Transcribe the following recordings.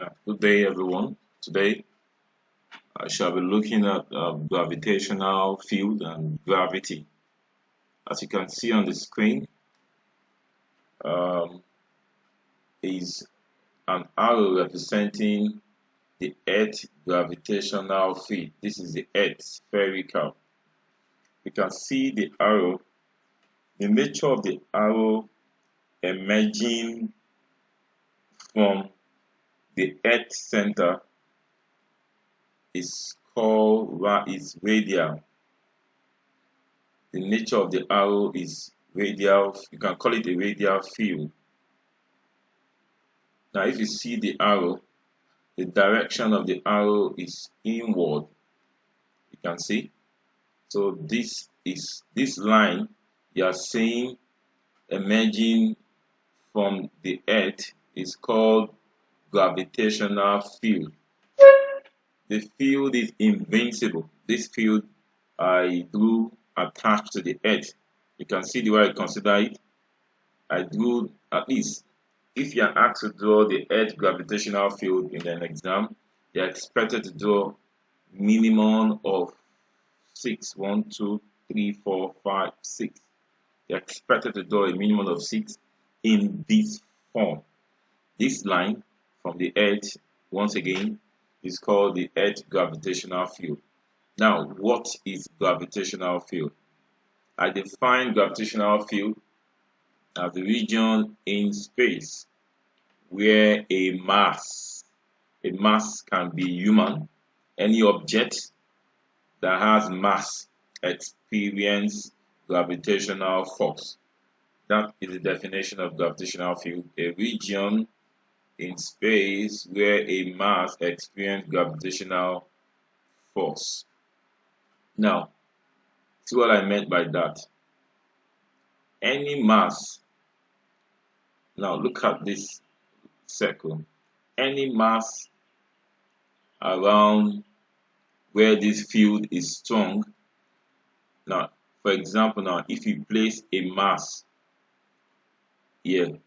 Good day, everyone. Today, I shall be looking at gravitational field and gravity. As you can see on the screen, um, is an arrow representing the Earth gravitational field. This is the Earth spherical. You can see the arrow, the nature of the arrow emerging from the Earth center is called radial. The nature of the arrow is radial. You can call it a radial field. Now, if you see the arrow, the direction of the arrow is inward. You can see. So this line you are seeing emerging from the earth is called gravitational field. The field is invincible. This field I drew attached to the earth. You can see the way I consider it. I drew, at least if you are asked to draw the earth gravitational field in an exam, you are expected to draw minimum of 6. 1, 2, 3, 4, 5, 6. You are expected to draw a minimum of 6 in this form. This line from the earth, once again, is called the earth gravitational field. Now, what is gravitational field? I define gravitational field as the region in space where a mass can be human, any object that has mass experience gravitational force. That is the definition of gravitational field, a region in space where a mass experience gravitational force. Now, see what I meant by that. Any mass, now look at this circle, any mass around where this field is strong. Now, for example, now if you place a mass here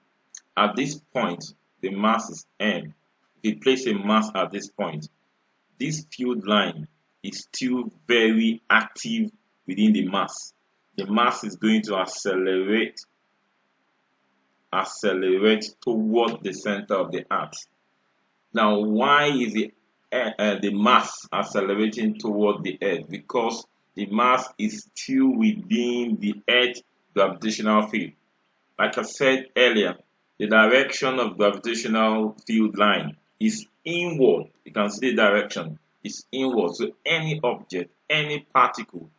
at this point, the mass is M. If you place a mass at this point, this field line is still very active within the mass. The mass is going to accelerate toward the center of the earth. Now, why is the mass accelerating toward the earth? Because the mass is still within the earth gravitational field. Like I said earlier, the direction of gravitational field line is inward. You can see the direction is inward. So any object, any particle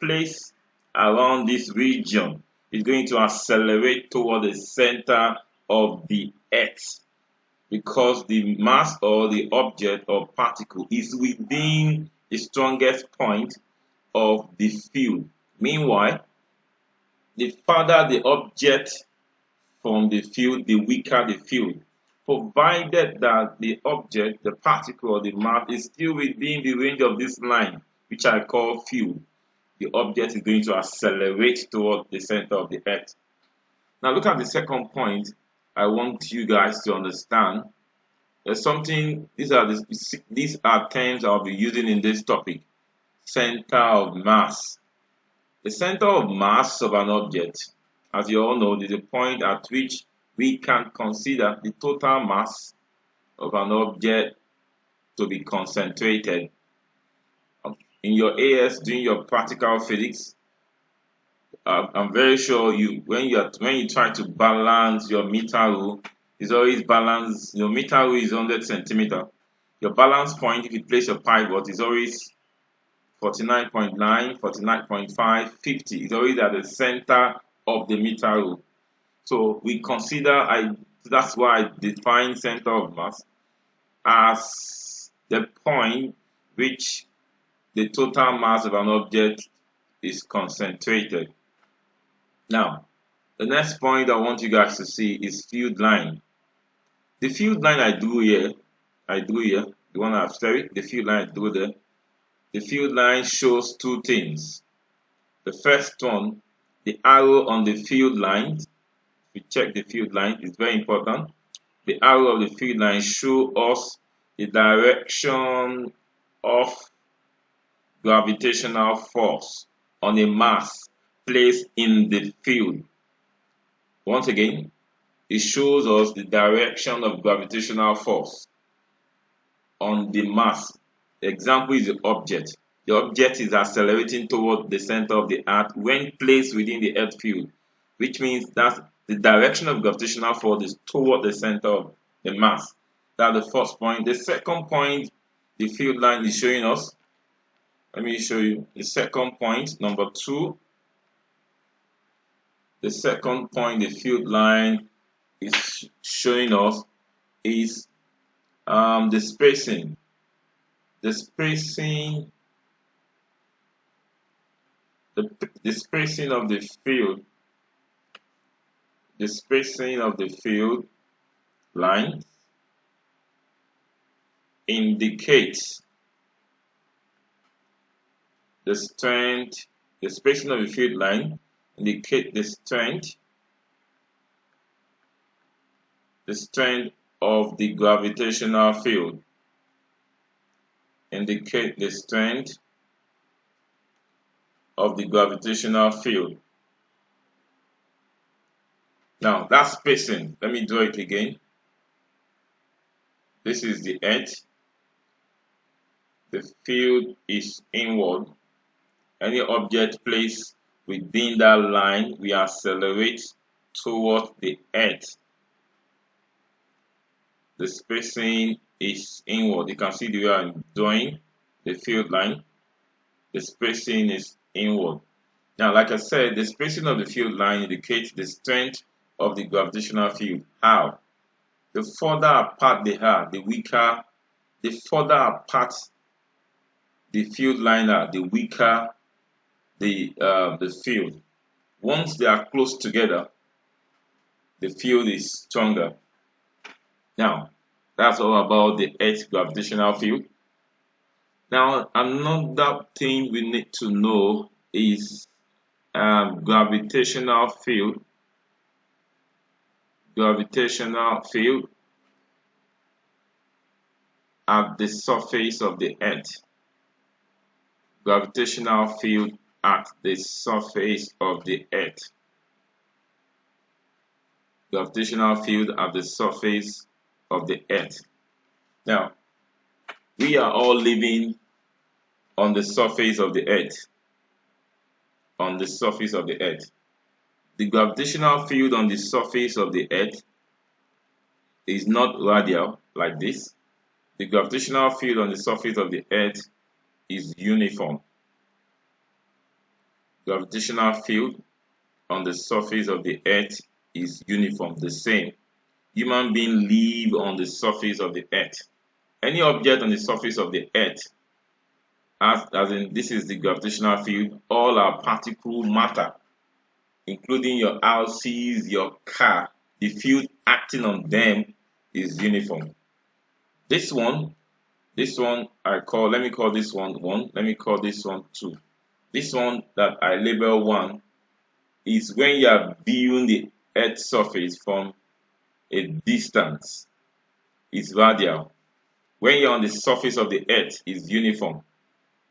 placed around this region is going to accelerate toward the center of the earth, because the mass or the object or particle is within the strongest point of the field. Meanwhile, the farther the object from the field, the weaker the field, provided that the object, the particle or the mass is still within the range of this line, which I call field. The object is going to accelerate toward the center of the earth. Now look at the second point I want you guys to understand. There's something, these are terms I'll be using in this topic. Center of mass. The center of mass of an object, as you all know, is a point at which we can consider the total mass of an object to be concentrated. In your AS, during your practical physics, I'm very sure when you try to balance your meter rule, it's always balanced. Your meter rule is 100 centimeter. Your balance point, if you place your pivot, is always 49.9, 49.5, 50. It's always at the center of the meter rule. So we consider, that's why I define center of mass as the point which the total mass of an object is concentrated. Now, the next point I want you guys to see is field line. The field line I drew here, the one I have spheric, the field line I drew there. The field line shows two things. The first one, the arrow on the field line, if you check the field line, is very important. The arrow of the field line shows us the direction of gravitational force on a mass placed in the field. Once again, it shows us the direction of gravitational force on the mass. The example is the object. The object is accelerating toward the center of the earth when placed within the earth field, which means that the direction of gravitational force is toward the center of the mass. That's the first point. The second point the field line is showing us, let me show you the second point, number 2. The second point the field line is showing us is the spacing. The spacing the spacing of the field, the spacing of the field line indicates the strength. The spacing of the field line indicates the strength of the gravitational field. Indicate the strength of the gravitational field. Now that spacing, let me draw it again. This is the earth. The field is inward. Any object placed within that line will accelerate towards the earth. The spacing is inward. You can see the way I'm drawing the field line. The spacing is inward. Now, like I said, the spacing of the field line indicates the strength of the gravitational field. How? The further apart they are, the weaker. The further apart the field line are, the weaker the field. Once they are close together, the field is stronger. Now, that's all about the Earth's gravitational field. Now, another thing we need to know is gravitational field. Gravitational field at the surface of the Earth. Gravitational field at the surface of the Earth. Gravitational field at the surface of the Earth. Now, we are all living on the surface of the Earth. On the surface of the Earth. The gravitational field on the surface of the Earth is not radial like this. The gravitational field on the surface of the Earth is uniform. Gravitational field on the surface of the Earth is uniform, the same. Human beings live on the surface of the Earth. Any object on the surface of the Earth, as in this is the gravitational field, all our particle matter, including your houses, your car, the field acting on them is uniform. This one let me call this one 1, let me call this one 2. This one that I label 1 is when you are viewing the Earth's surface from a distance, is radial. When you're on the surface of the Earth, is uniform.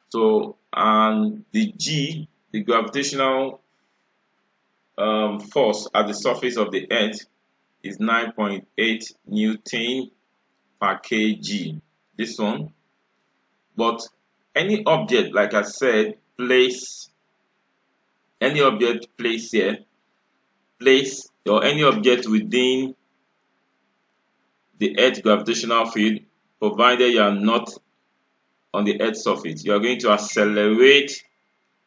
So, and the G, the gravitational force at the surface of the Earth is 9.8 Newton per kg. This one. But any object, like I said, any object placed here, or any object within the Earth's gravitational field, provided you are not on the Earth's surface, you are going to accelerate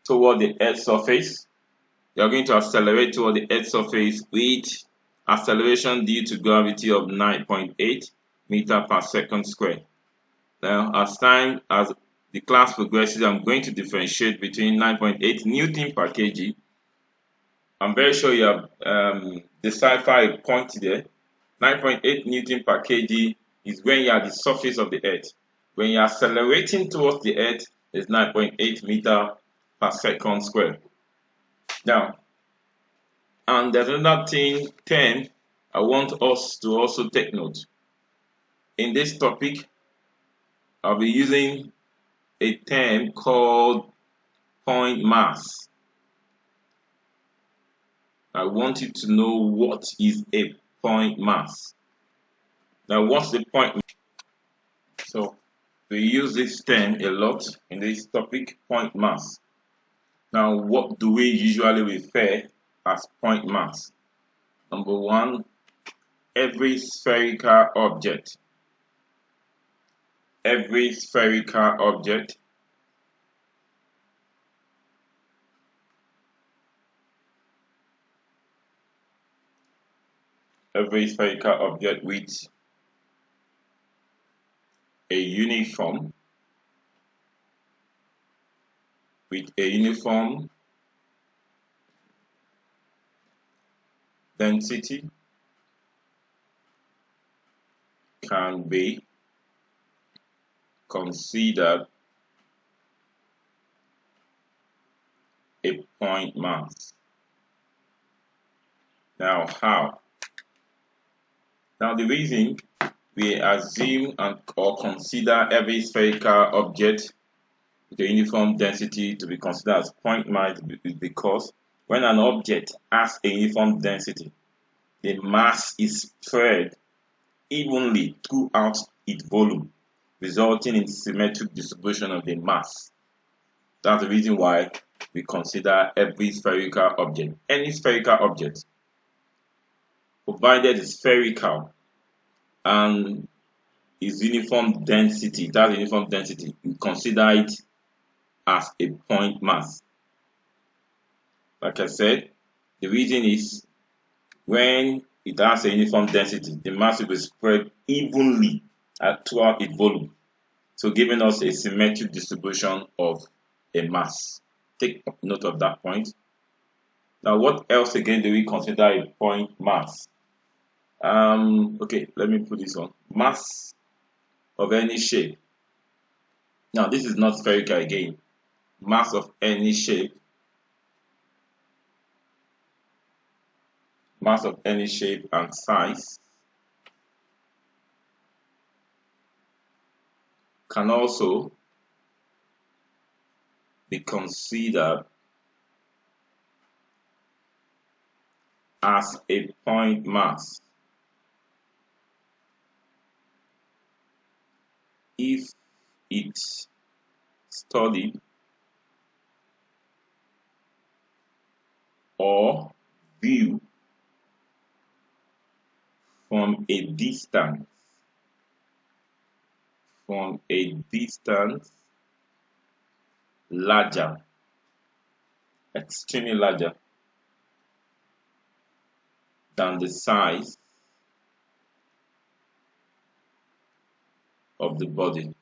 toward the Earth's surface. You are going to accelerate toward the Earth's surface with acceleration due to gravity of 9.8 meters per second squared. Now, as the class progresses, I'm going to differentiate between 9.8 Newton per kg. I'm very sure you have deciphered a point there. 9.8 Newton per kg is when you are at the surface of the Earth. When you are accelerating towards the Earth, it's 9.8 meters per second squared. Now, and there's another term I want us to also take note. In this topic, I'll be using a term called point mass. I want you to know what is a point mass. Now, what's the point? So, we use this term a lot in this topic, point mass. Now, what do we usually refer as point mass? Number one, every spherical object. Every spherical object with a uniform density can be considered a point mass. Now, how? Now, the reason we assume or consider every spherical object with a uniform density to be considered as point mass is because when an object has a uniform density, the mass is spread evenly throughout its volume, resulting in symmetric distribution of the mass. That's the reason why we consider every spherical object, any spherical object, provided it's spherical and is uniform density, we consider it as a point mass. Like I said, the reason is when it has a uniform density, the mass will be spread evenly throughout its volume, so giving us a symmetric distribution of a mass. Take note of that point. Now, what else again do we consider a point mass? Okay, let me put this on. Mass of any shape. Now, this is not spherical again. Mass of any shape. Mass of any shape and size can also be considered as a point mass if it's studied or viewed from a distance larger, extremely larger than the size of the body.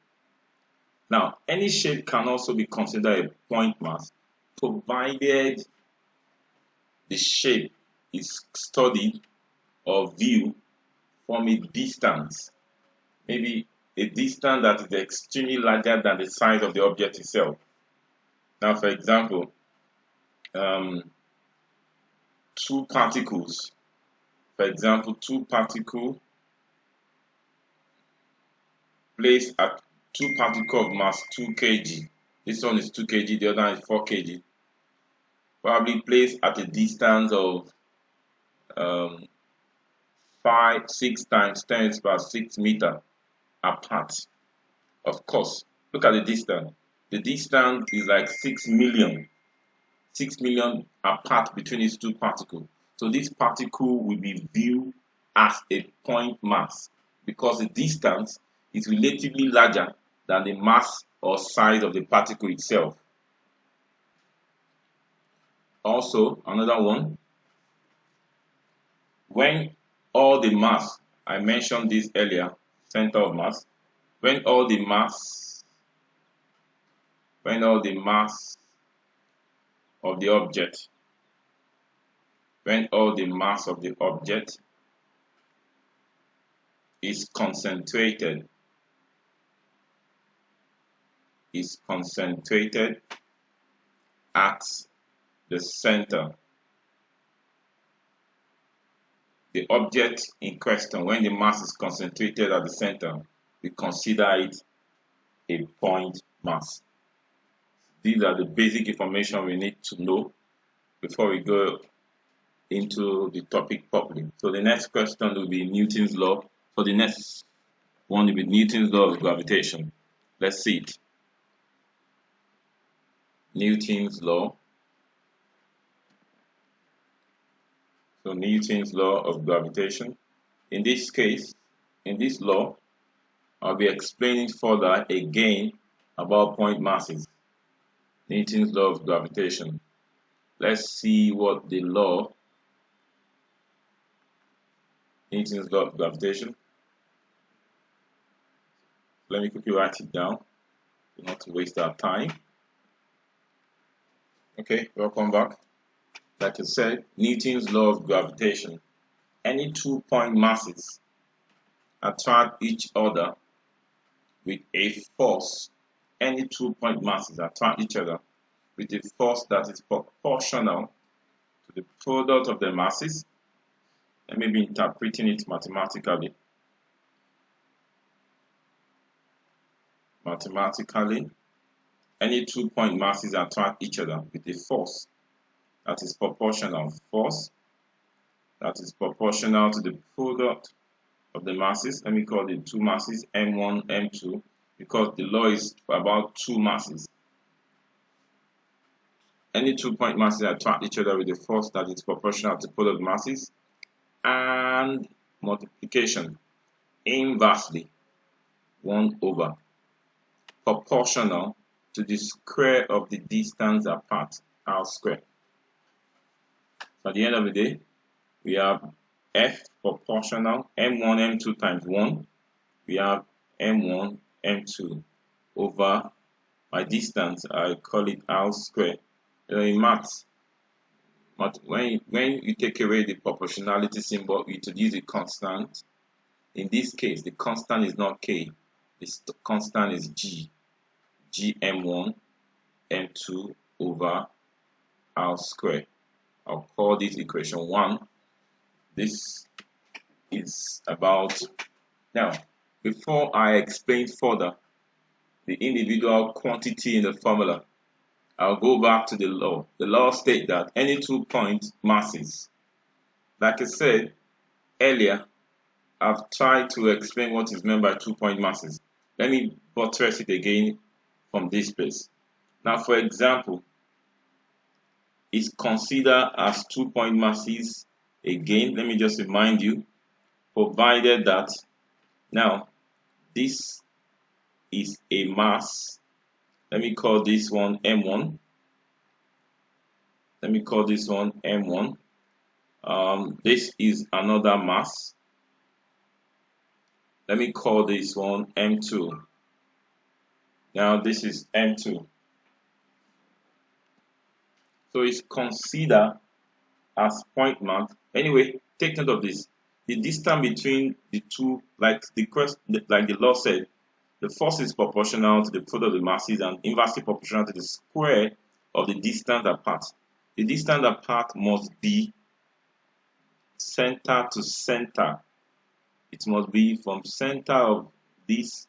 Now, any shape can also be considered a point mass provided the shape is studied or viewed from a distance, maybe a distance that is extremely larger than the size of the object itself. Now, for example, two particles, placed at two particles of mass 2 kg. This one is 2 kg, the other one is 4 kg. Probably placed at a distance of 6 times 10 to the power 6 meters apart. Of course, look at the distance. The distance is like 6 million apart between these two particles. So this particle will be viewed as a point mass because the distance is relatively larger than the mass or size of the particle itself. Also, another one, when all the mass, I mentioned this earlier, center of mass, when all the mass of the object is concentrated at the center. The object in question, when the mass is concentrated at the center, we consider it a point mass. These are the basic information we need to know before we go into the topic properly. So the next question will be Newton's law. So the next one will be Newton's law of gravitation. Let's see it. Newton's law. So Newton's law of gravitation. In this case, in this law, I'll be explaining further again about point masses. Newton's law of gravitation. Let's see what the law, Newton's law of gravitation. Let me quickly write it down, not to waste our time. Okay, welcome back. Like I said, Newton's law of gravitation. Any 2 point masses attract each other with a force. Any 2 point masses attract each other with a force that is proportional to the product of the masses. Let me be interpreting it mathematically. Any 2 point masses attract each other with a force that is proportional. Force that is proportional to the product of the masses. Let me call it two masses, M1, M2, because the law is about two masses. Any 2 point masses attract each other with a force that is proportional to the product of masses, and multiplication inversely 1 over proportional to the square of the distance apart, r square. So at the end of the day, we have F proportional M1 M2 times 1. We have M1 M2 over my distance. I call it r square. In maths, when you take away the proportionality symbol, you introduce a constant. In this case, the constant is not K. The constant is G. M1 M2 over r square. I'll call this equation 1. This is about, now before I explain further the individual quantity in the formula, I'll go back to the law. The law states that any 2 point masses, like I said earlier, I've tried to explain what is meant by 2 point masses. Let me buttress it again from this place. Now, for example, is considered as 2 point masses again. Let me just remind you, provided that now this is a mass. Let me call this one M1. Let me call this one M1. This is another mass. Let me call this one M2. Now this is M2. So it's considered as point mass. Anyway, take note of this. The distance between the two, like the law said, the force is proportional to the product of the masses and inversely proportional to the square of the distance apart. The distance apart must be center to center. It must be from center of this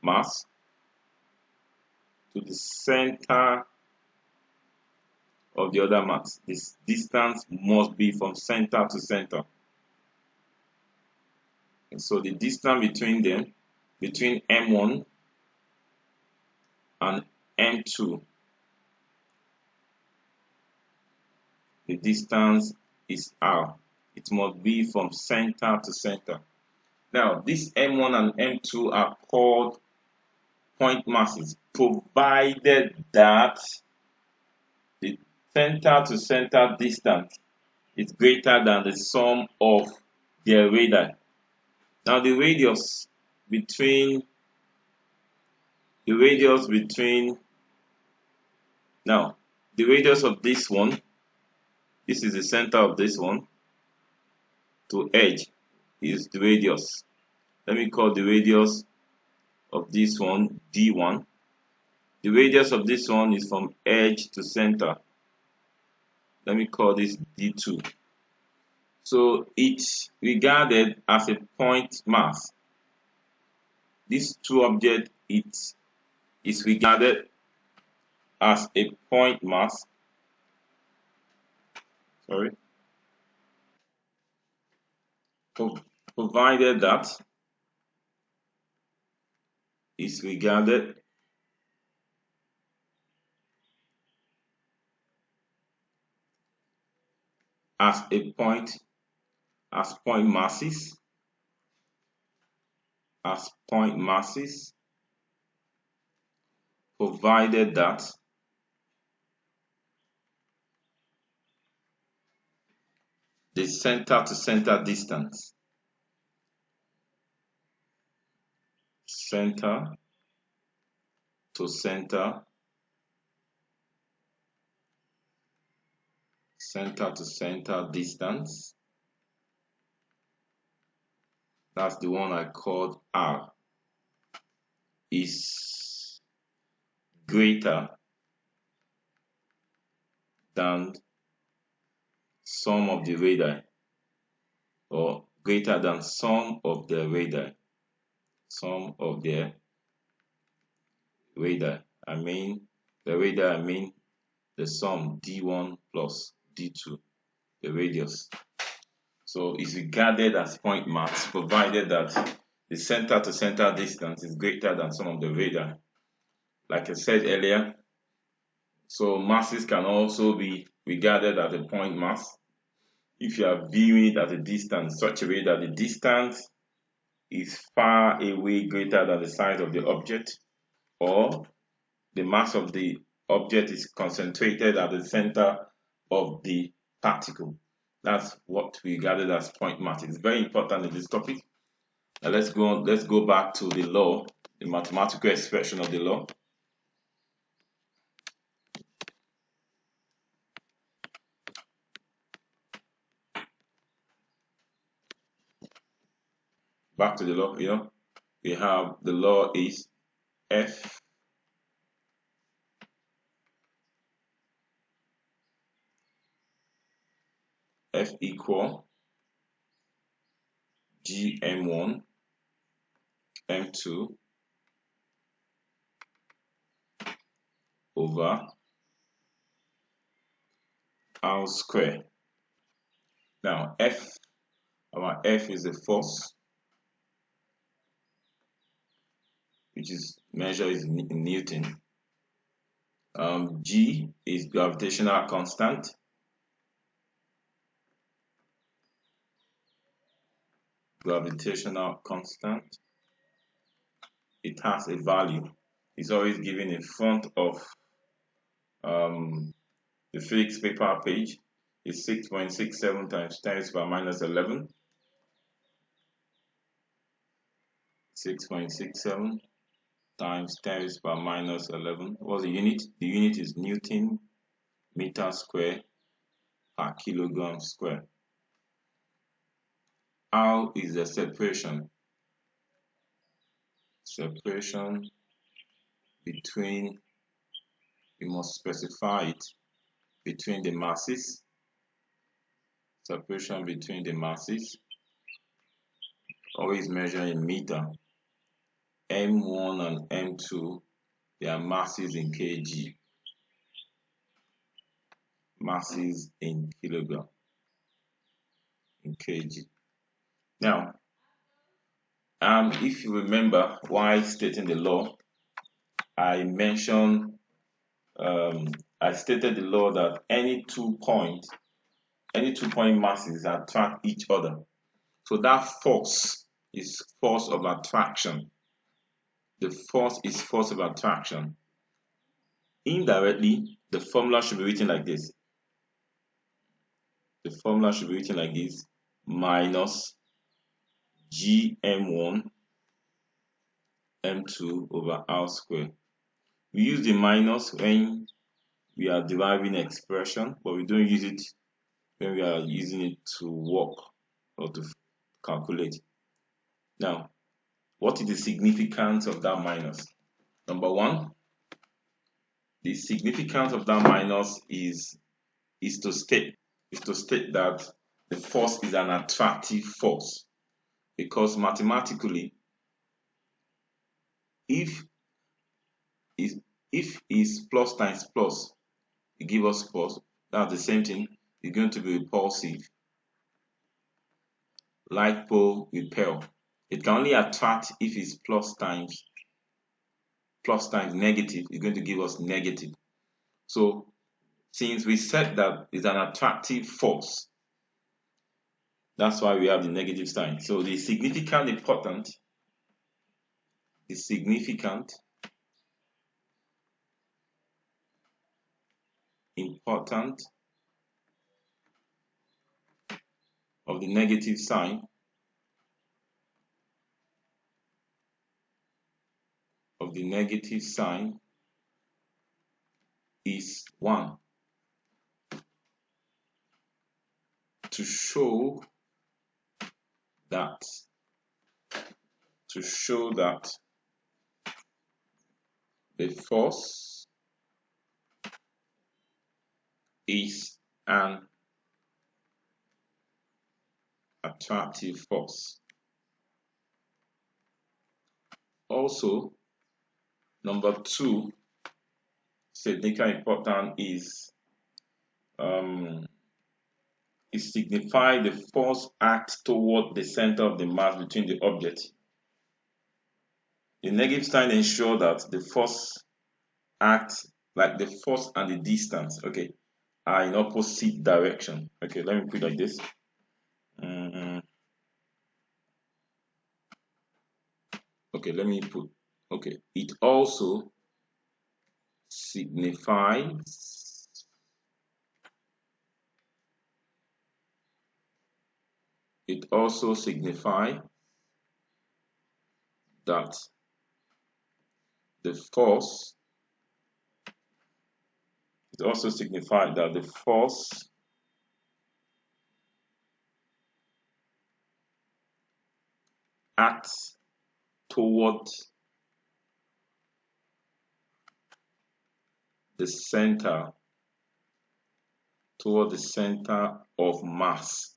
mass to the center of the other mass. This distance must be from center to center. And so the distance between them, between M1 and M2, the distance is R. It must be from center to center. Now, this M1 and M2 are called point masses, provided that the center to center distance is greater than the sum of their radii. Now, the radius between now the radius of this one, this is the center of this one, to edge is the radius. Let me call the radius of this one D1. The radius of this one is from edge to center. Let me call this D2. So it's regarded as a point mass. these two objects, it is regarded as a point mass. Sorry, provided that is regarded as a point masses, provided that the center to center distance, center to center distance, that's the one I called R, is greater than sum of the radii, or greater than sum of the radii. I mean the radii, I mean the sum d1 plus d2, the radius. So it's regarded as point mass provided that the center to center distance is greater than sum of the radii. Like I said earlier, so masses can also be regarded as a point mass if you are viewing it at a distance such a way that the distance is far away greater than the size of the object, or the mass of the object is concentrated at the center of the particle. That's what we regarded as point mass. It's very important in this topic. Now let's go back to the law, the mathematical expression of the law. Back to the law, we have the law is F equal GM1 M2 over R square. Now our F is a force, which is measured in Newton. G is gravitational constant. It has a value. It's always given in front of the physics paper page. Is 6.67 times 10 to the power minus 11. 6.67 times 10 to the power minus 11. What's the unit? The unit is Newton meter square per kilogram square. R is the separation between, we must specify it, between the masses. Separation between the masses, always measured in meter. M1 and M2, their masses in kg, masses in kilogram, in kg. Now, if you remember while stating the law, I mentioned, I stated the law that any two point masses attract each other. So that force is force of attraction. The force is force of attraction. Indirectly, the formula should be written like this. The formula should be written like this: minus GM1 M2 over R squared. We use the minus when we are deriving expression, but we don't use it when we are using it to work or to calculate. Now, what is the significance of that minus? Number one, the significance of that minus is to state that the force is an attractive force, because mathematically if is if is plus times plus, it give us plus. That's the same thing. It's going to be repulsive. Like pole, repel. It can only attract if it's plus times negative. It's going to give us negative. So since we said that it's an attractive force, that's why we have the negative sign. So the significant important of the negative sign is 1. To show that the force is an attractive force. Also, number 2, significant important is it signifies the force acts toward the center of the mass between the object. The negative sign ensures that the force acts like the force and the distance, okay, are in opposite direction. Okay, let me put it like this. Okay, let me put, okay, it also signifies that the force acts toward the center of mass,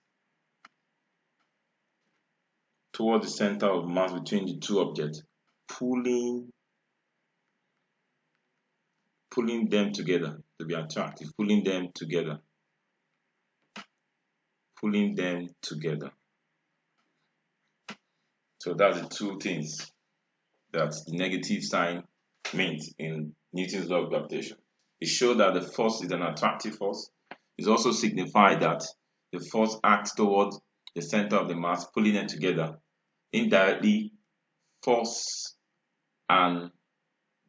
between the two objects, pulling them together to be attractive, pulling them together. So that's the two things that the negative sign means in Newton's law of gravitation. It shows that the force is an attractive force. It also signifies that the force acts towards the center of the mass, pulling them together. Indirectly, force and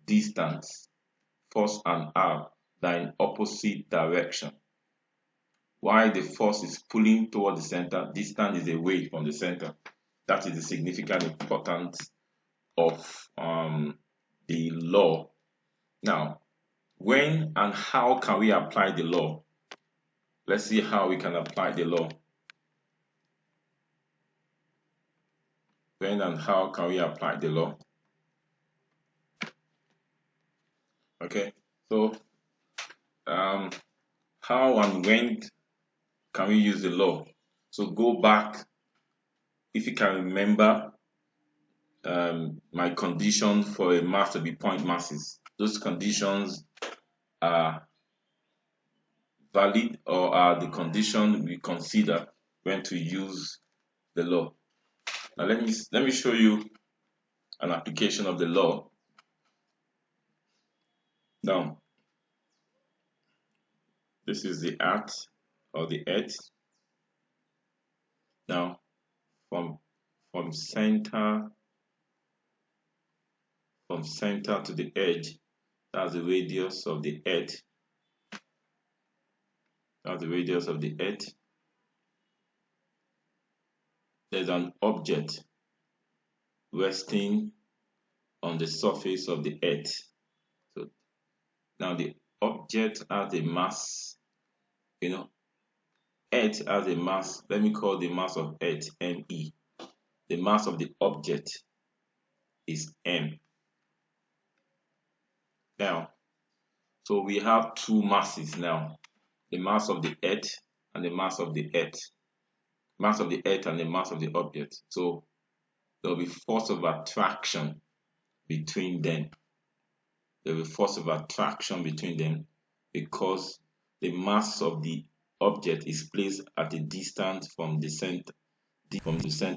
distance, force and R, are in opposite direction. While the force is pulling toward the center, distance is away from the center. That is the significant importance of the law. Now, when and how can we apply the law? Let's see how we can apply the law. When and how can we apply the law? Okay, so how and when can we use the law? So go back, if you can remember, my condition for a mass to be point masses. Those conditions are valid, or are the condition we consider when to use the law. Now let me show you an application of the law. Now, this is the earth or the earth. Now, from center to the edge, that's the radius of the earth. That's the radius of the earth. There's an object resting on the surface of the earth. So now the object has a mass, earth has a mass. Let me call the mass of earth ME. The mass of the object is M. Now, so we have two masses now. The mass of the earth and the mass of the earth. Mass of the earth and the mass of the object. So there will be force of attraction between them. There will be force of attraction between them because the mass of the object is placed at a distance from the center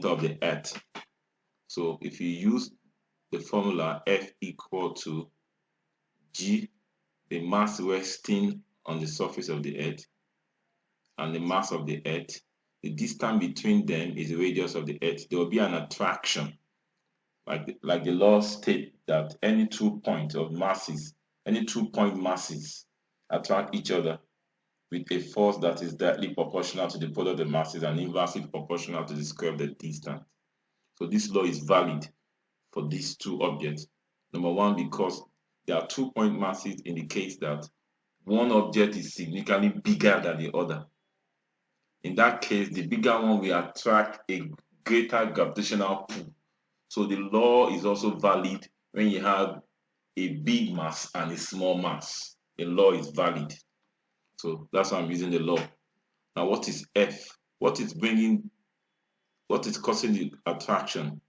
of the earth. So if you use the formula F equal to G, the mass resting on the surface of the earth, and the mass of the earth, the distance between them is the radius of the earth. There will be an attraction, like the law state that any 2 point masses attract each other with a force that is directly proportional to the product of the masses and inversely proportional to the square of the distance. So this law is valid for these two objects. Number one, because there are 2 point masses indicates that one object is significantly bigger than the other. In that case, the bigger one will attract a greater gravitational pull. So the law is also valid when you have a big mass and a small mass. The law is valid. So that's why I'm using the law. Now, what is F? What is causing the attraction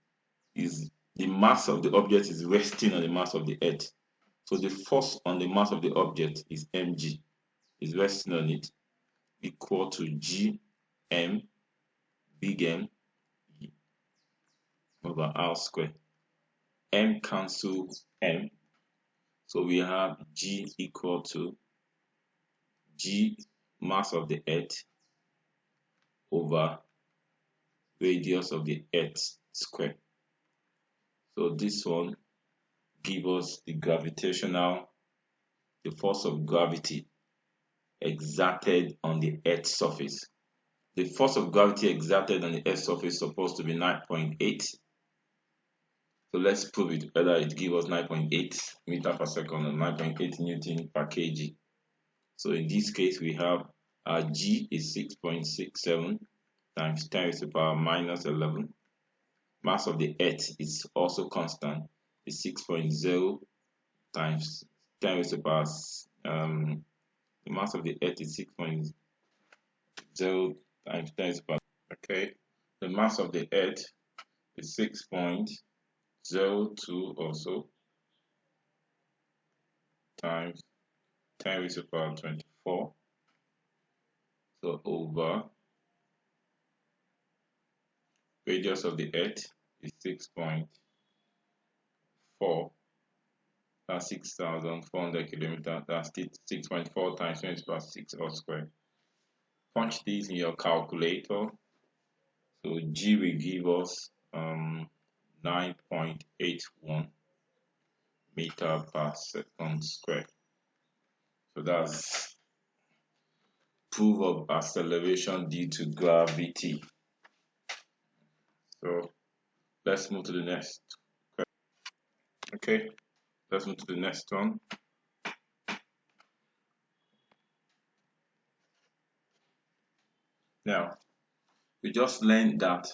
is the mass of the object is resting on the mass of the earth. So the force on the mass of the object is mg, is resting on it, equal to g m big M over r squared. M cancel m, so we have g equal to g mass of the earth over radius of the earth square. So this one gives us the force of gravity exerted on the earth's surface. The force of gravity exerted on the earth's surface is supposed to be 9.8. So let's prove it, whether it gives us 9.8 meter per second or 9.8 Newton per kg. So in this case, we have our G is 6.67 times 10 raised to the power minus 11. Mass of the earth is also constant, is 6.0 times 10 raised to the power, the mass of the earth is 6.0 times 10 raised to the power. Okay, the mass of the earth is 6.02 also times 10 raised to the power 24. So over radius of the earth is 6.4. That's 6,400 kilometers. That's 6.4 times 10 to the power 6 all squared. Punch these in your calculator. So G will give us 9.81 meter per second squared. So that's proof of acceleration due to gravity. So let's move to the next question. Okay, let's move to the next one. Now, we just learned that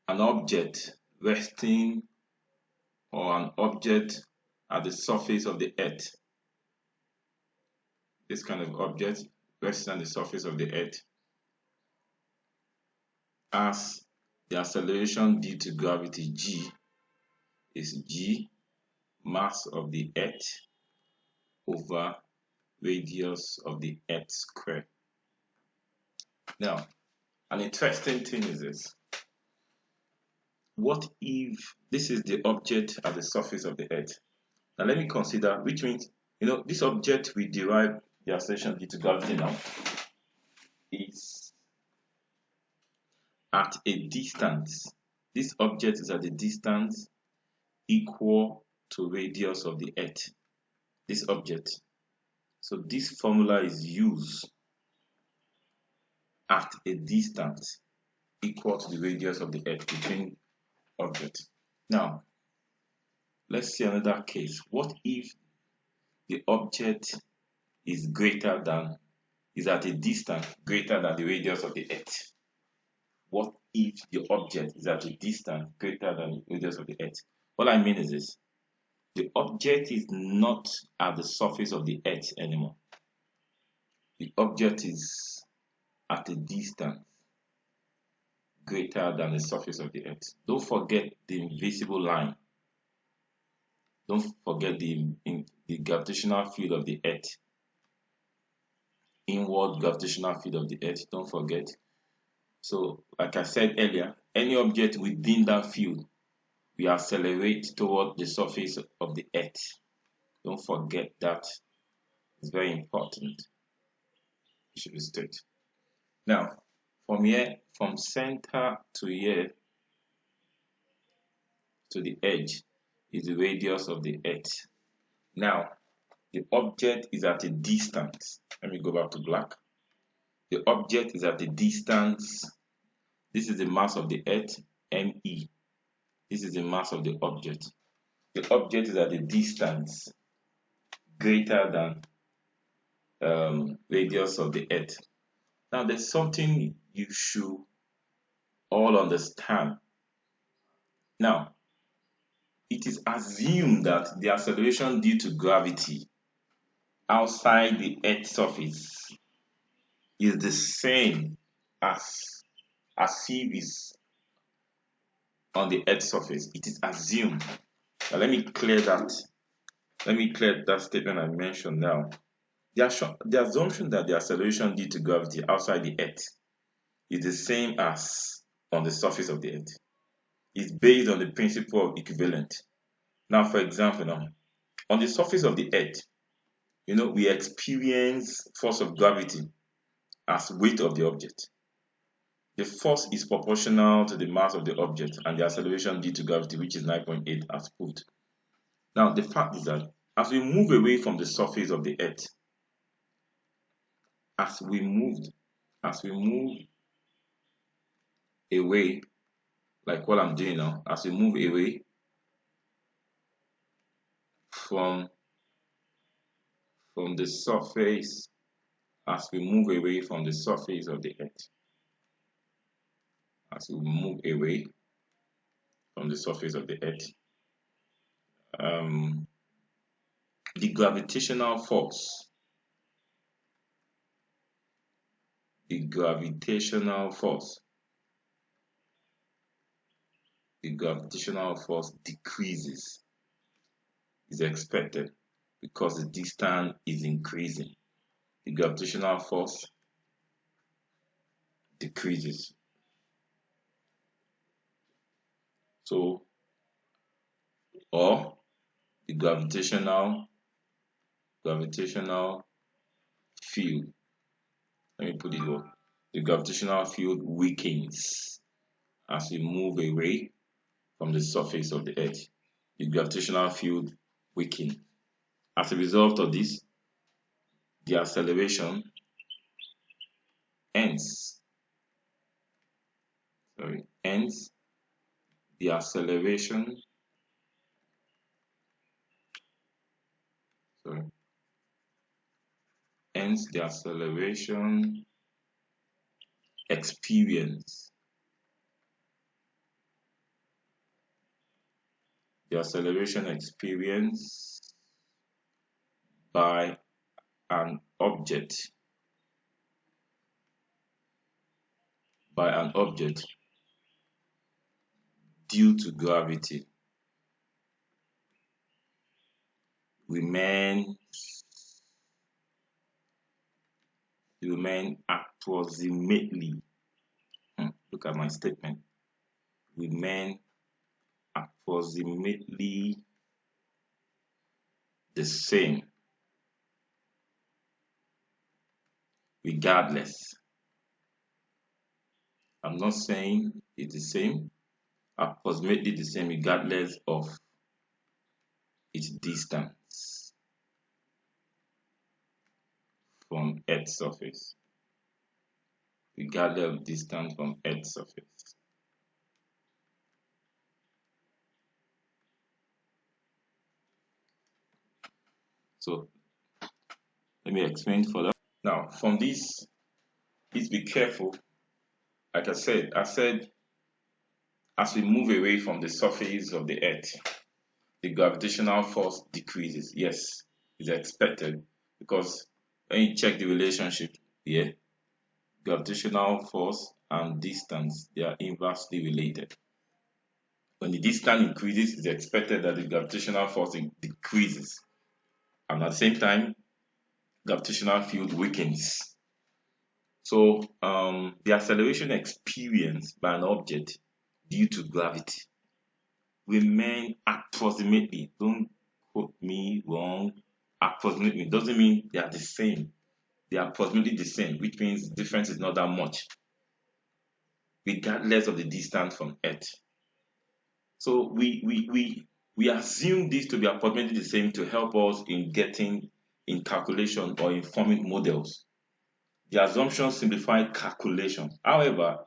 an object resting or an object at the surface of the earth, this kind of object resting on the surface of the earth, as the acceleration due to gravity g is g mass of the earth over radius of the earth square. Now, an interesting thing is this. What if this is the object at the surface of the earth? Now let me consider, which means, this object we derive the acceleration due to gravity now is at a distance. This object is at a distance equal to radius of the earth. This object. So this formula is used at a distance equal to the radius of the earth between objects. Now, let's see another case. What if the object is at a distance greater than the radius of the earth? What if the object is at a distance greater than the radius of the earth? What I mean is this. The object is not at the surface of the earth anymore. The object is at a distance greater than the surface of the earth. Don't forget the invisible line. Don't forget the gravitational field of the Earth, inward gravitational field of the Earth. Don't forget. So, like I said earlier, any object within that field will accelerate toward the surface of the Earth. Don't forget that. It's very important. It should be straight. Now, from here, from center to here to the edge is the radius of the Earth. Now, the object is at a distance. Let me go back to black. The object is at a distance. This is the mass of the Earth, ME. This is the mass of the object. The object is at a distance greater than radius of the Earth. Now, there's something you should all understand. Now, it is assumed that the acceleration due to gravity outside the Earth's surface is the same as if it's on the Earth's surface. It is assumed. Now, let me clear that. Let me clear that statement I mentioned now. The assumption that the acceleration due to gravity outside the Earth is the same as on the surface of the Earth is based on the principle of equivalent. Now, for example, on the surface of the Earth, we experience force of gravity as weight of the object. The force is proportional to the mass of the object and the acceleration due to gravity, which is 9.8 as proved. Now, the fact is that as we move away from the surface of the Earth, as we move away, like what I'm doing now, as we move away from the surface, as we move away from the surface of the Earth, as we move away from the surface of the Earth, the gravitational force, decreases, is expected because the distance is increasing. The gravitational force decreases. So, or the gravitational field, let me put it here, the gravitational field weakens as we move away from the surface of the Earth. The gravitational field weakens. As a result of this, the acceleration ends. The acceleration experience. The acceleration experienced by an object due to gravity remain approximately, look at my statement, remain approximately the same regardless. I'm not saying it's the same, approximately the same regardless of its distance from Earth's surface. Regardless of distance from Earth's surface. So let me explain further. Now, from this, please be careful. Like I said, as we move away from the surface of the Earth, the gravitational force decreases. Yes, it's expected because when you check the relationship here, gravitational force and distance, they are inversely related. When the distance increases, it's expected that the gravitational force decreases. And at the same time, gravitational field weakens. So the acceleration experienced by an object due to gravity remain approximately, don't quote me wrong, approximately doesn't mean they are the same. They are approximately the same, which means the difference is not that much, regardless of the distance from Earth. So we assume this to be approximately the same to help us in getting in calculation or in forming models. The assumption simplified calculation. However,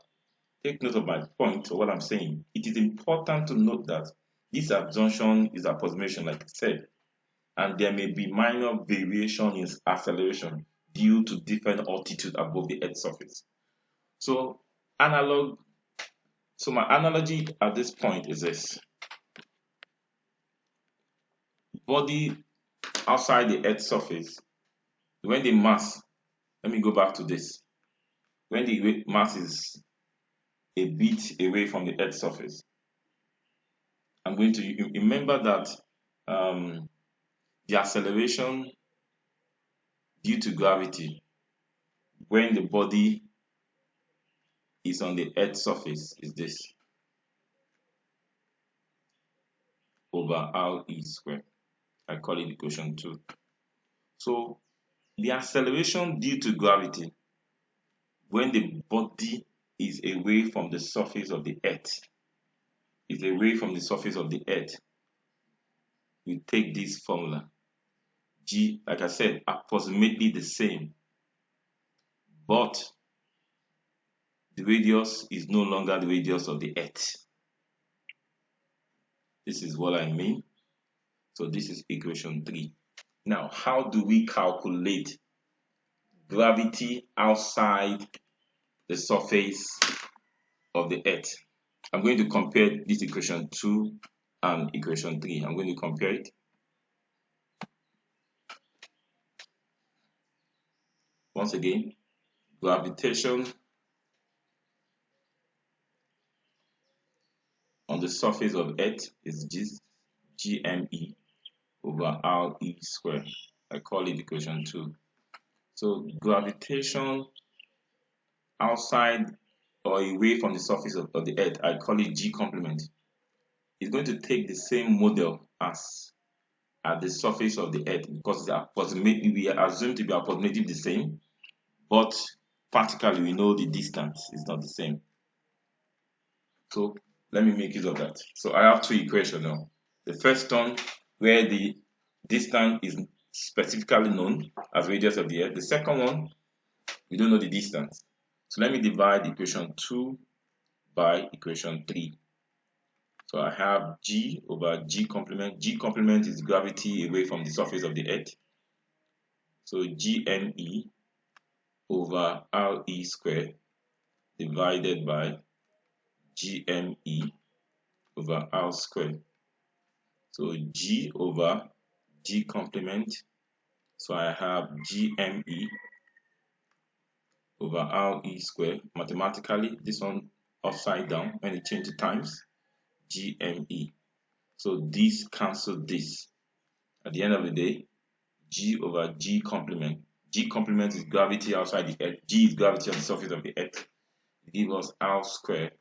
take note of my point or what I'm saying. It is important to note that this assumption is approximation, like I said, and there may be minor variation in acceleration due to different altitude above the Earth's surface. So my analogy at this point is this. Body outside the Earth's surface, when the mass, let me go back to this. When the mass is a bit away from the Earth's surface, I'm going to remember that the acceleration due to gravity when the body is on the Earth's surface is this over RE squared. I call it equation 2. So the acceleration due to gravity when the body is away from the surface of the Earth, we take this formula. G, like I said, approximately the same, but the radius is no longer the radius of the Earth. This is what I mean. So this is equation 3. Now, how do we calculate gravity outside the surface of the Earth? I'm going to compare this equation 2 and equation 3. I'm going to compare it. Once again, gravitation on the surface of Earth is GME over RE squared. I call it equation 2. So gravitation outside or away from the surface of the Earth, I call it G complement. It's going to take the same model as at the surface of the Earth because it's approximately, we are assumed to be approximately the same, but practically we know the distance is not the same. So let me make use of that. So I have two equations now. The first one where the distance is specifically known as radius of the Earth. The second one, we don't know the distance. So let me divide equation 2 by equation 3. So I have G over G complement. G complement is gravity away from the surface of the Earth. So GME over RE squared divided by GME over R squared. So G over G complement. So I have GME over RE squared. Mathematically, this one upside down when you change the times, GME. So this cancels this. At the end of the day, G over G complement. G complement is gravity outside the Earth. G is gravity on the surface of the Earth. It gives us R squared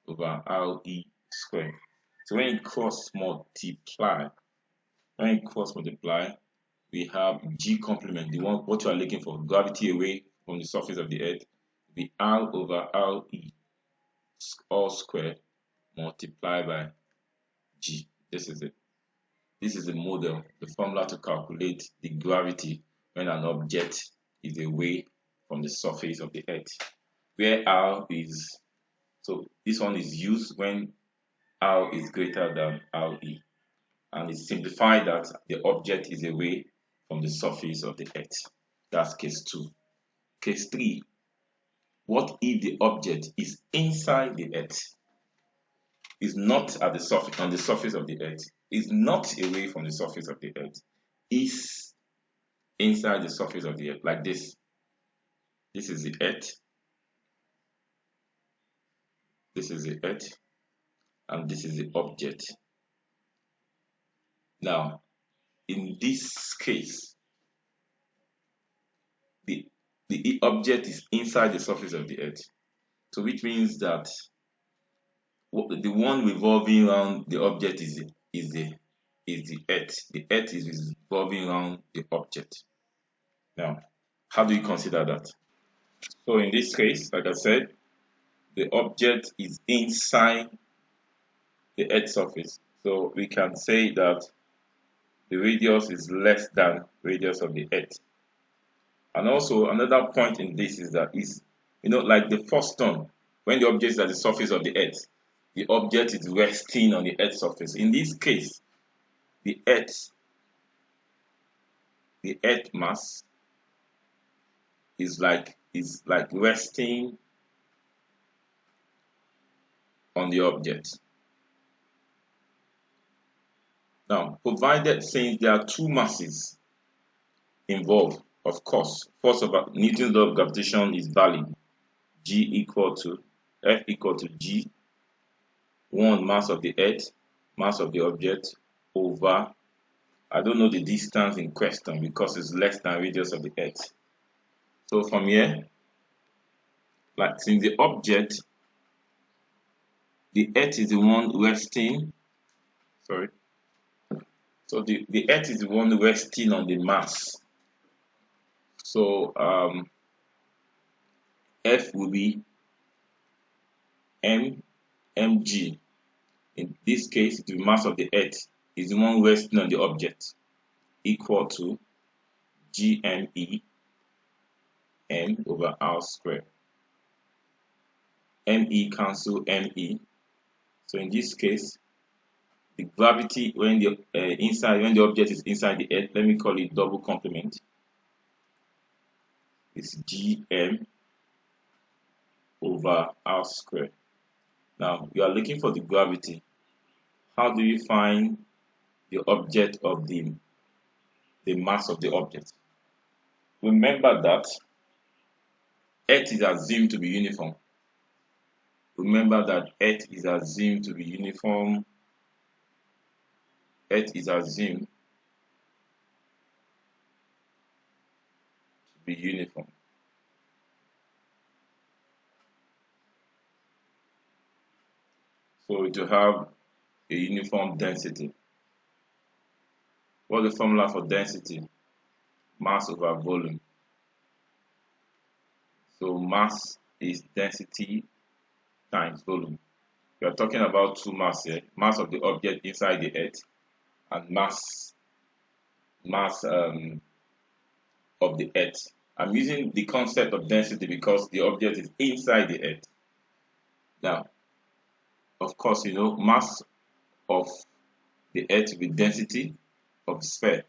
over RE squared. So when you cross multiply, we have G complement, the one what you are looking for, gravity away from the surface of the Earth, be R over RE all squared multiplied by G. This is it. This is the model, the formula to calculate the gravity when an object is away from the surface of the Earth. Where R is, so this one is used when R is greater than RE. And it's simplified that the object is away from the surface of the Earth. That's case 2. Case 3, what if the object is inside the Earth? Is not at the surface, on the surface of the Earth, is not away from the surface of the Earth, is inside the surface of the Earth, like this. This is the Earth. This is the Earth. and this is the object. Now, in this case, the object is inside the surface of the earth. So which means that the one revolving around the object is the earth. The earth is revolving around the object. Now, how do you consider that? So in this case, like I said, the object is inside the earth's surface. So we can say that the radius is less than radius of the earth. And also another point in this is that like the first one, when the object is at the surface of the earth, the object is resting on the earth's surface. In this case, the earth mass is like resting on the object. Now, provided since there are two masses involved, of course, first of all, Newton's law of gravitation is valid. G equal to F equal to G, 1 mass of the earth, mass of the object, over, I don't know the distance in question because it's less than radius of the earth. So from here, like since the object, the earth is the one resting, sorry, so the earth is the one resting on the mass. So F will be mg. In this case, the mass of the earth is the one resting on the object, equal to gme m over r squared. Me cancel me. So in this case, the gravity when the when the object is inside the earth, let me call it double complement, is gm over r squared. Now you are looking for the gravity. How do you find the object of the mass of the object? Remember that earth is assumed to be uniform. Remember that earth is assumed to be uniform. Earth is assumed to be uniform. So to have a uniform density. What's the formula for density? Mass over volume. So mass is density times volume. We are talking about two mass here. Mass of the object inside the earth and mass of the earth. I'm using the concept of density because the object is inside the earth. Now, of course, mass of the earth with density of the sphere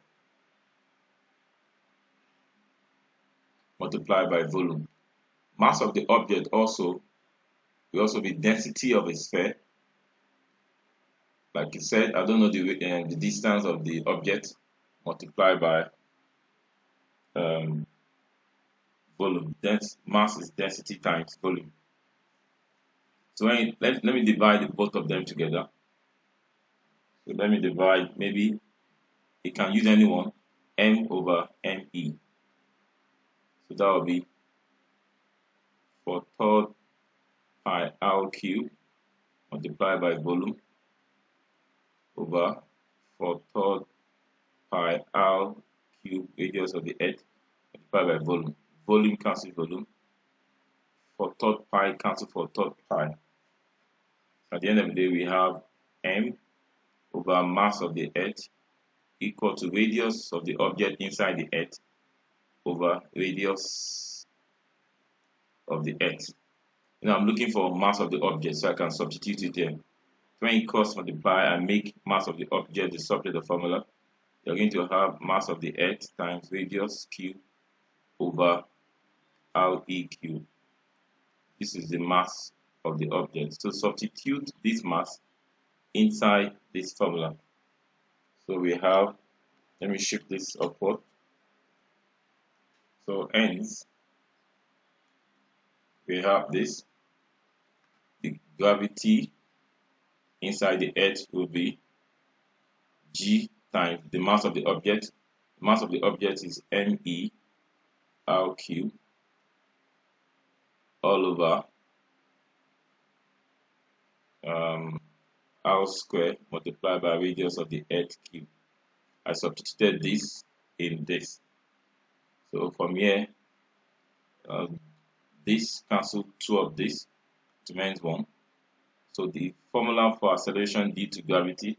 multiplied by volume. Mass of the object will also be density of a sphere. Like you said, I don't know the distance of the object multiplied by volume. Mass is density times volume. So let me divide both of them together. So let me divide, maybe you can use anyone, m over me. So that will be 4/3 pi r cube multiplied by volume over 4/3 pi r cube radius of the earth multiplied by volume. Volume cancel volume. 4/3 pi cancel 4/3 pi. At the end of the day, we have m over mass of the earth equal to radius of the object inside the earth over radius of the earth. Now I'm looking for mass of the object, so I can substitute it here. When you cross multiply and make mass of the object the subject of the formula, you're going to have mass of the earth times radius cube over re cube. This is the mass of the object. So substitute this mass inside this formula. So we have, let me shift this upward. So hence we have this, the gravity inside the earth will be g times the mass of the object. The mass of the object is me r cube all over r square multiplied by radius of the earth cube. I substituted this in this. So from here, this cancel 2 of this to remains 1. So the formula for acceleration due to gravity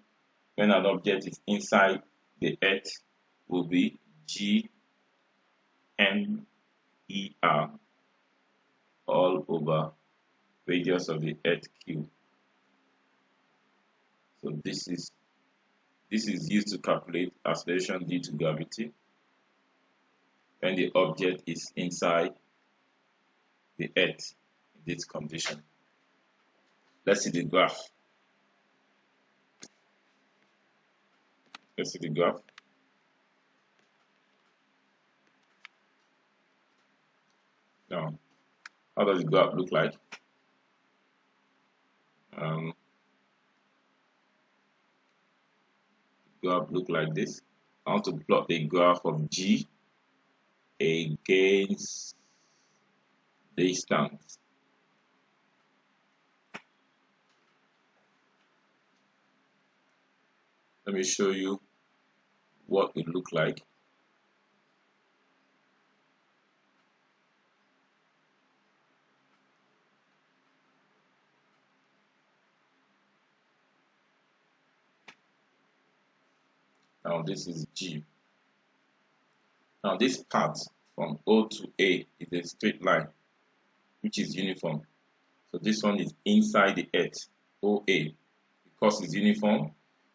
when an object is inside the earth will be g m e r all over radius of the earth cube. So this is used to calculate acceleration due to gravity when the object is inside the earth in this condition. Let's see the graph. Let's see the graph. Now, how does the graph look like? The graph look like this. I want to plot the graph of G against distance. Let me show you what it look like. Now this is G. Now this part from O to A is a straight line which is uniform. So this one is inside the earth, OA. Because it's uniform,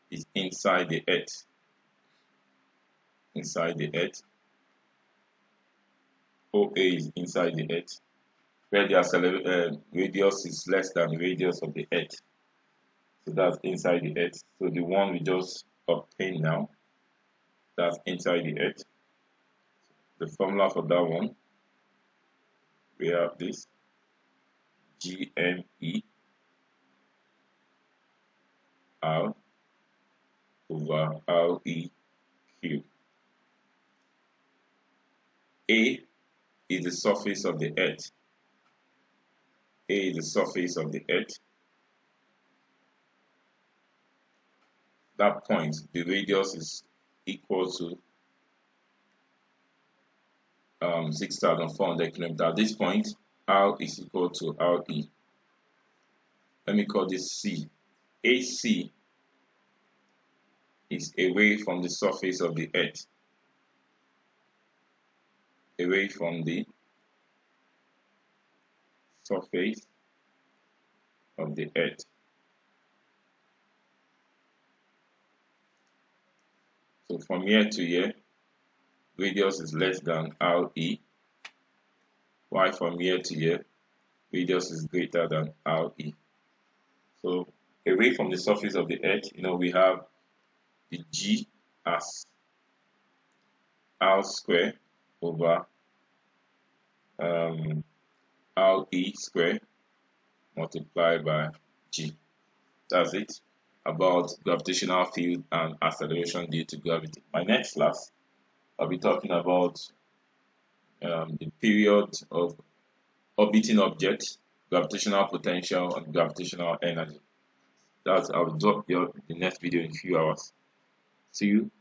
is inside the earth. Inside the earth. OA is inside the earth. Where the radius is less than the radius of the earth. So that's inside the earth. So the one we just obtained now, that's inside the earth. The formula for that one, we have this GME R over RE cube. A is the surface of the earth. A is the surface of the earth. That point, the radius is equal to 6,400 kilometers. At this point, R is equal to RE. Let me call this C. AC is away from the surface of the earth. Away from the surface of the earth. So from here to here, radius is less than RE, while from here to here, radius is greater than RE. So away from the surface of the earth, we have the G as R square over RE square multiplied by G. That's it about gravitational field and acceleration due to gravity. My next class, I'll be talking about the period of orbiting objects, gravitational potential, and gravitational energy. I'll drop the next video in a few hours. See you.